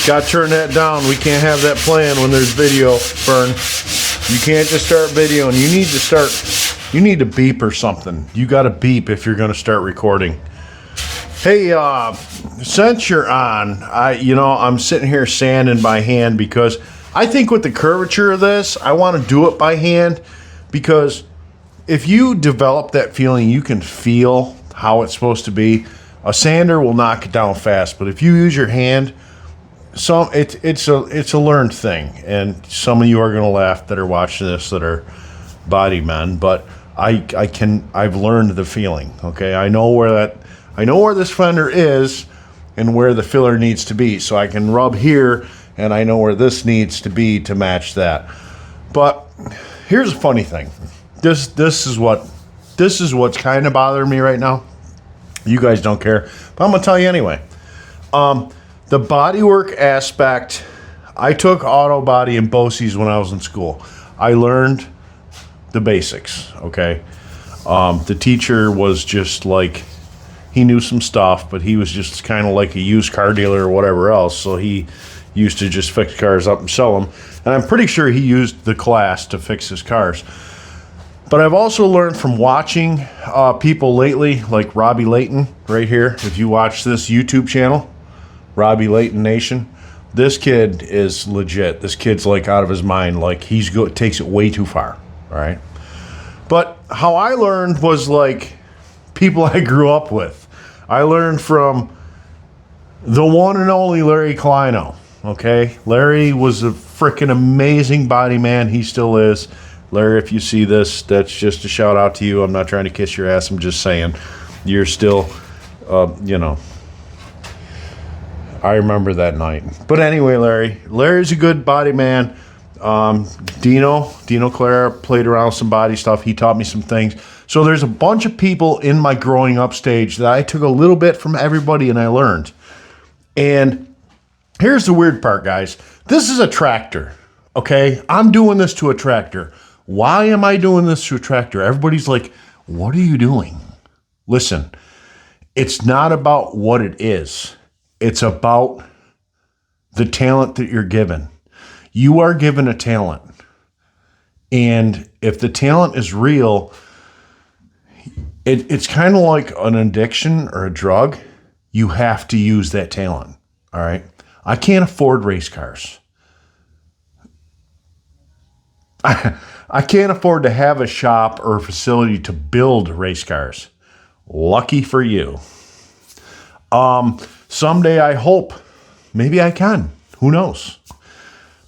Gotta turn that down. We can't have that playing when there's video, Fern. You can't just start videoing. You need to beep or something. You gotta beep if you're gonna start recording. Hey, since you're on, I'm sitting here sanding by hand because I think with the curvature of this, I want to do it by hand because if you develop that feeling, you can feel how it's supposed to be. A sander will knock it down fast, but if you use your hand, it's a learned thing, and some of you are going to laugh that are watching this that are body men, but I've learned the feeling. Okay, I know where this fender is and where the filler needs to be, so I can rub here, and I know where this needs to be to match that. But here's a funny thing. This is what's kind of bothering me right now. You guys don't care, but I'm gonna tell you anyway. The bodywork aspect, I took auto body and BOCES when I was in school. I learned the basics, okay? The teacher was just like, he knew some stuff, but he was just kind of like a used car dealer or whatever else, so he used to just fix cars up and sell them. And I'm pretty sure he used the class to fix his cars. But I've also learned from watching people lately, like Robbie Layton right here. If you watch this YouTube channel, Robbie Layton Nation, this kid is legit. This kid's like out of his mind. Like takes it way too far. All right. But how I learned was like people I grew up with. I learned from the one and only Larry Kleino. Okay, Larry was a freaking amazing body man. He still is. Larry, if you see this, that's just a shout out to you. I'm not trying to kiss your ass. I'm just saying you're still, I remember that night. But anyway, Larry's a good body man. Dino Clara played around with some body stuff. He taught me some things. So there's a bunch of people in my growing up stage that I took a little bit from everybody and I learned. And here's the weird part, guys. This is a tractor, okay? I'm doing this to a tractor. Why am I doing this to a tractor? Everybody's like, what are you doing? Listen, it's not about what it is. It's about the talent that you're given. You are given a talent. And if the talent is real, it's kind of like an addiction or a drug. You have to use that talent, all right? I can't afford race cars. I can't afford to have a shop or a facility to build race cars. Lucky for you. Someday I hope, maybe I can. Who knows?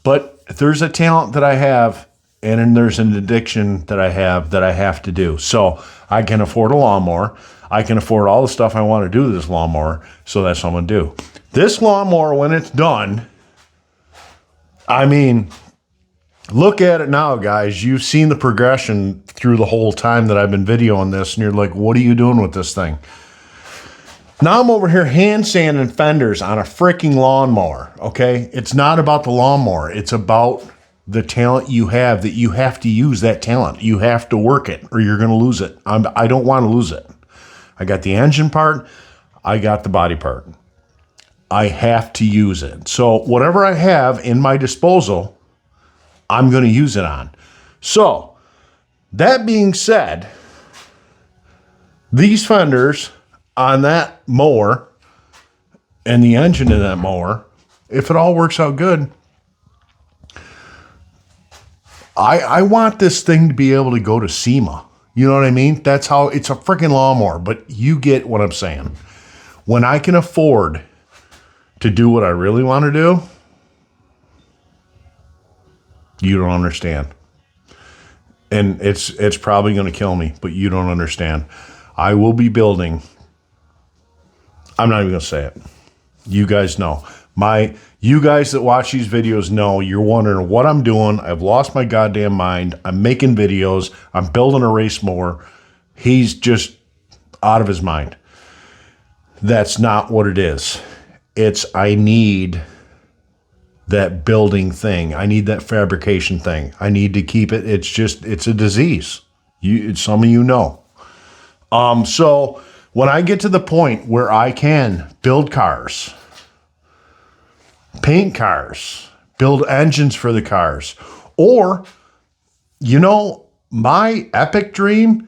But there's a talent that I have, and then there's an addiction that I have to do. So I can afford a lawnmower. I can afford all the stuff I want to do to this lawnmower, so that's what I'm going to do. This lawnmower, when it's done, I mean, look at it now, guys. You've seen the progression through the whole time that I've been videoing this, and you're like, what are you doing with this thing? Now I'm over here hand sanding fenders on a freaking lawnmower, okay? It's not about the lawnmower. It's about the talent you have, that you have to use that talent. You have to work it or you're going to lose it. I don't want to lose it. I got the engine part. I got the body part. I have to use it. So whatever I have in my disposal, I'm going to use it on. So that being said, these fenders on that mower and the engine in that mower, if it all works out good, I want this thing to be able to go to SEMA. You know what I mean? That's how it's a freaking lawnmower, but you get what I'm saying. When I can afford to do what I really want to do, you don't understand. And it's probably going to kill me, but you don't understand. I will be building. I'm not even going to say it. You guys know. You guys that watch these videos know you're wondering what I'm doing. I've lost my goddamn mind. I'm making videos. I'm building a race mower. He's just out of his mind. That's not what it is. I need that building thing. I need that fabrication thing. I need to keep it. It's a disease. Some of you know. So when I get to the point where I can build cars, paint cars, build engines for the cars. Or, my epic dream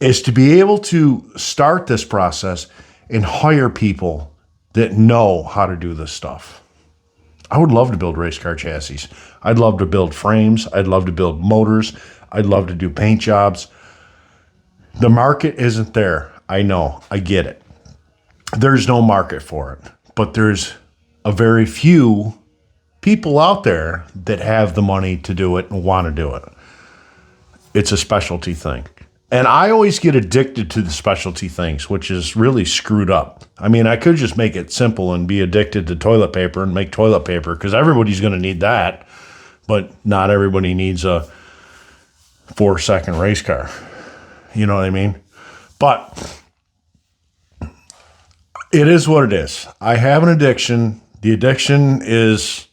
is to be able to start this process and hire people that know how to do this stuff. I would love to build race car chassis. I'd love to build frames. I'd love to build motors. I'd love to do paint jobs. The market isn't there. I know. I get it. There's no market for it. But there's a very few people out there that have the money to do it and want to do it. It's a specialty thing. And I always get addicted to the specialty things, which is really screwed up. I mean, I could just make it simple and be addicted to toilet paper and make toilet paper because everybody's going to need that. But not everybody needs a 4-second race car. You know what I mean? But it is what it is. I have an addiction. The addiction is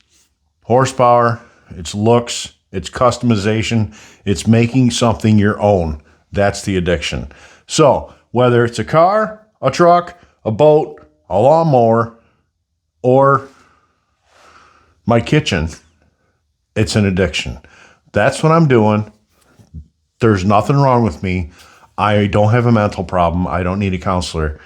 horsepower, it's looks, it's customization, it's making something your own. That's the addiction. So whether it's a car, a truck, a boat, a lawnmower, or my kitchen, it's an addiction. That's what I'm doing. There's nothing wrong with me. I don't have a mental problem. I don't need a counselor.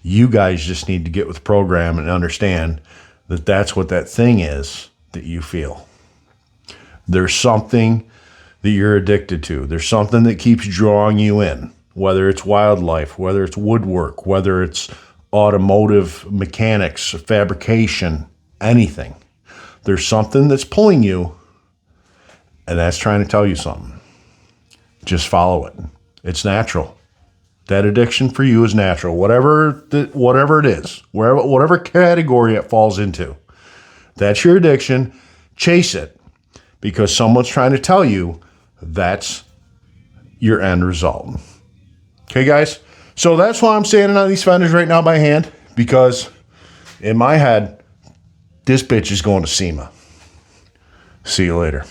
You guys just need to get with the program and understand that that's what that thing is that you feel. There's something that you're addicted to. There's something that keeps drawing you in, whether it's wildlife, whether it's woodwork, whether it's automotive mechanics, fabrication, anything. There's something that's pulling you, and that's trying to tell you something. Just follow it. It's natural. That addiction for you is natural. Whatever it is, whatever category it falls into, that's your addiction. Chase it because someone's trying to tell you that's your end result. Okay, guys? So that's why I'm sanding on these fenders right now by hand, because in my head, this bitch is going to SEMA. See you later.